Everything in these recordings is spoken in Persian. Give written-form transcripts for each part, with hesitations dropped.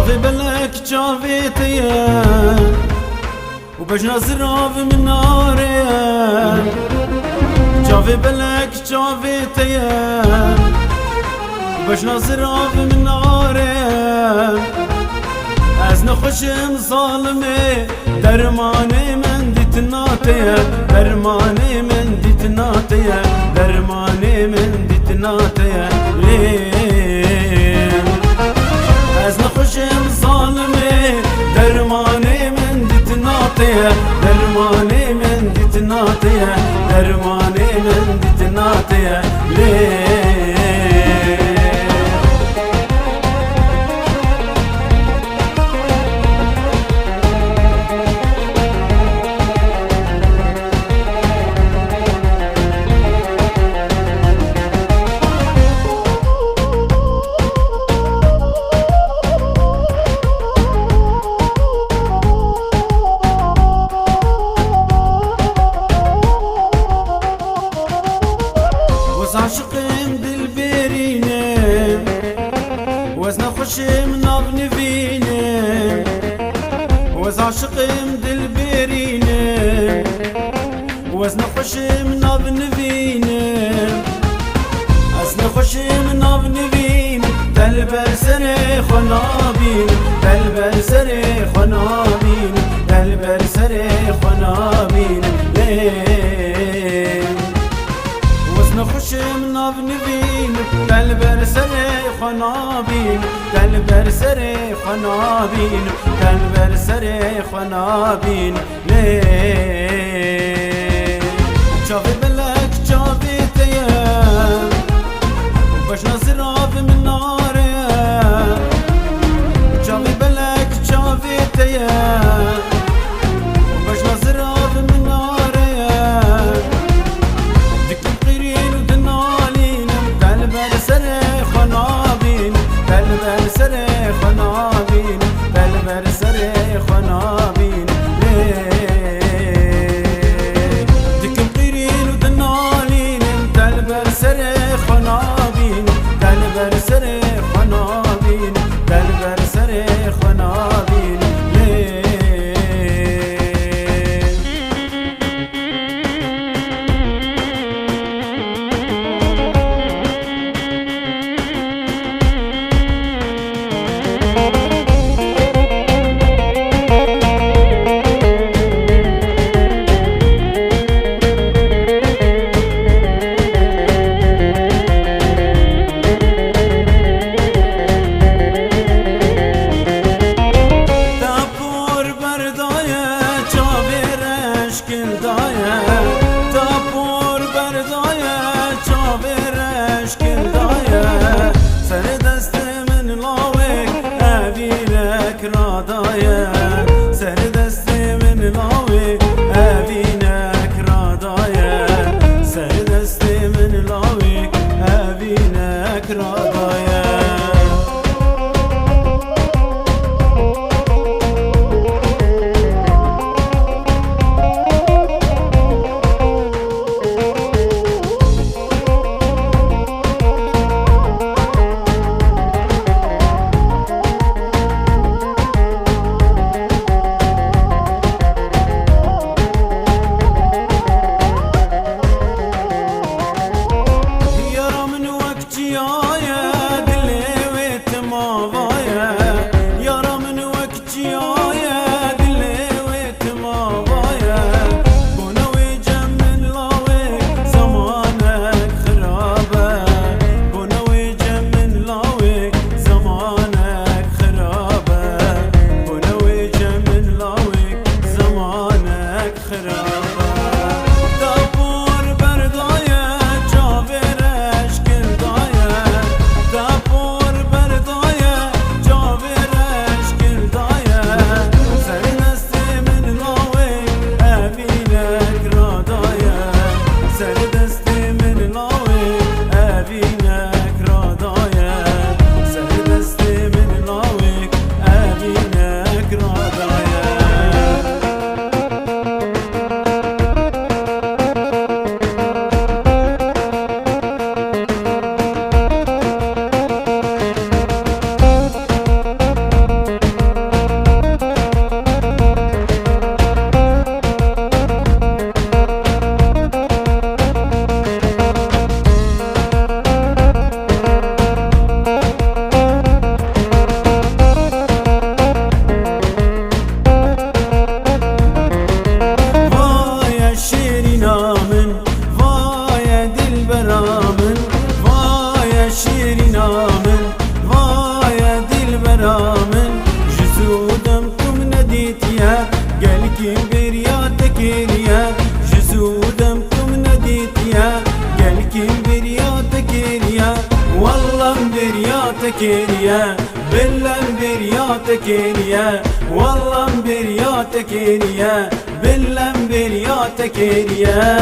جافي بلك جافي تيا وبجنا زراف من ناري جافي بلك جافي تيا وبجنا زراف من ناري از نخوشم ظالمه درمانه من دیت ناتیه درمانه من دیت ناتیه درمانه من دیت ناتیه از نخوشم ظالمه درمانه من دیت ناتیه درمانه من دیت ناتیه درمانه من دیت ناتیه عاشقم دل برینه وزن خوشم ناو نوینه وز عاشقم دل برینه وزن خوشم ناو نوینه از خوشم ناو نوین دل بر سر خنابین دل بر سر خنابین دل بر سر خنابین خوشم ناو نوین دل بر سر خنابین دل بر سر خنابین دل بر سر خنابین جاوی بلک جاوی تیم بشنا زراف من ناره جاوی بلک جاوی تیم بشنا زراف من ناره سر خنابین دل بر سر خنابین دکم قیرین و دنالین دل بر سر خنابین دل بر سر خنابین دل بر سر خنابین سر دست من لاوی اوینک رادایه سر دست من لاوی اوینک رادایه تكينيا بالله بريا تكينيا والله بريا تكينيا بالله بريا تكينيا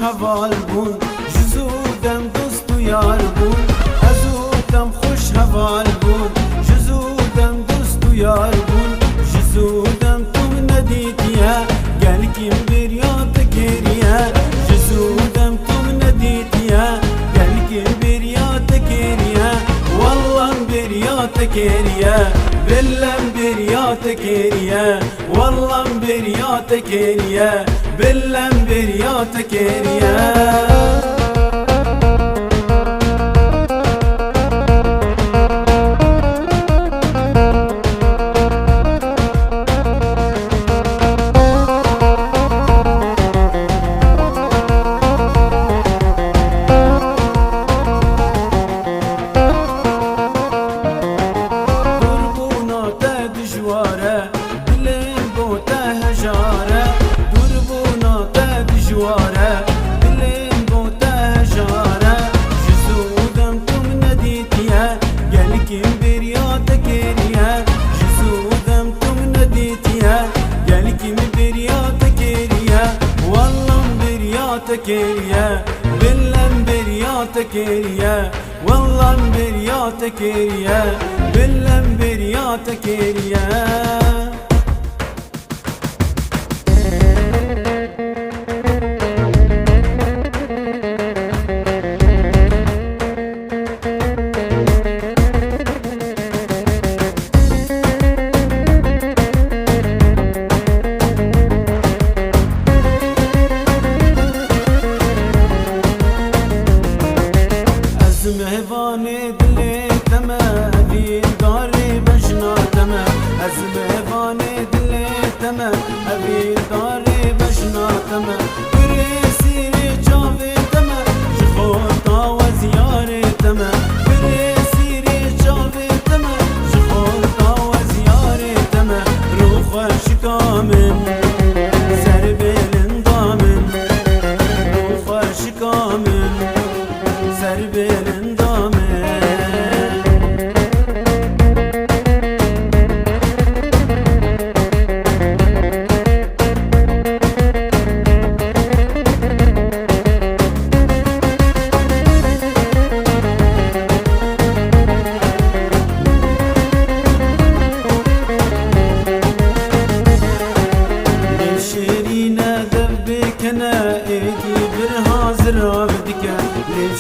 هوال بون جزودم دوست و یار بون ازودم خوش هوال بون جزودم دوست و یار بون جزودم تو ندیدیه گل کیم بریات گریه جزودم تو ندیدیه گل کیم بریات گریه والله بریات گریه بالله بریات گریه والله بریات گریه بالله بريات كيريا قربونا تدجواره دلين بوته هجاره جواره دلين بوته جاره جسودم توم نديتيا قالكين بريات كيريا جسودم توم نديتيا قالكين بريات كيريا والله بريات كيريا بالله بريات كيريا والله بريات كيريا بالله بريات كيريا مهواني دلي تما هذي داري بجنا تما از مهواني دلي تما هذي داري بجنا تما بريسيري جافي تما جخوطا وزياري تما بريسيري جافي تما جخوطا وزياري تما روخ شكامن سربيل ضامن روخ شكامن سربيل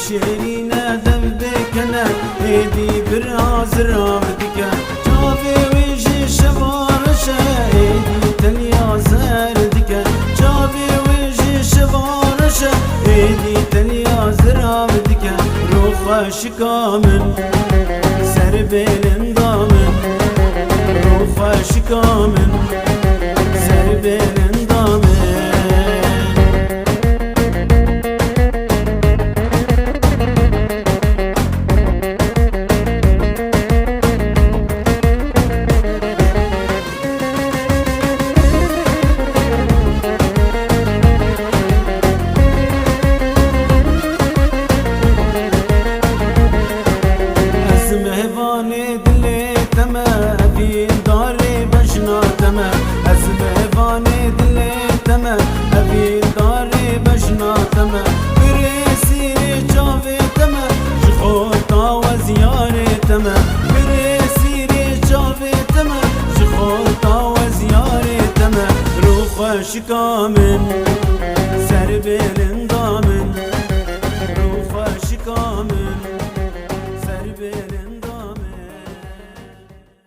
شيرينا ذنبك انا ايدي برازر عبدك جافي ويجي شبارشة ايدي تليا زردك جافي ويجي شبارشة ايدي تليا زرابدك روخ شكامن سربيل ضامن روخ شكامن سربيل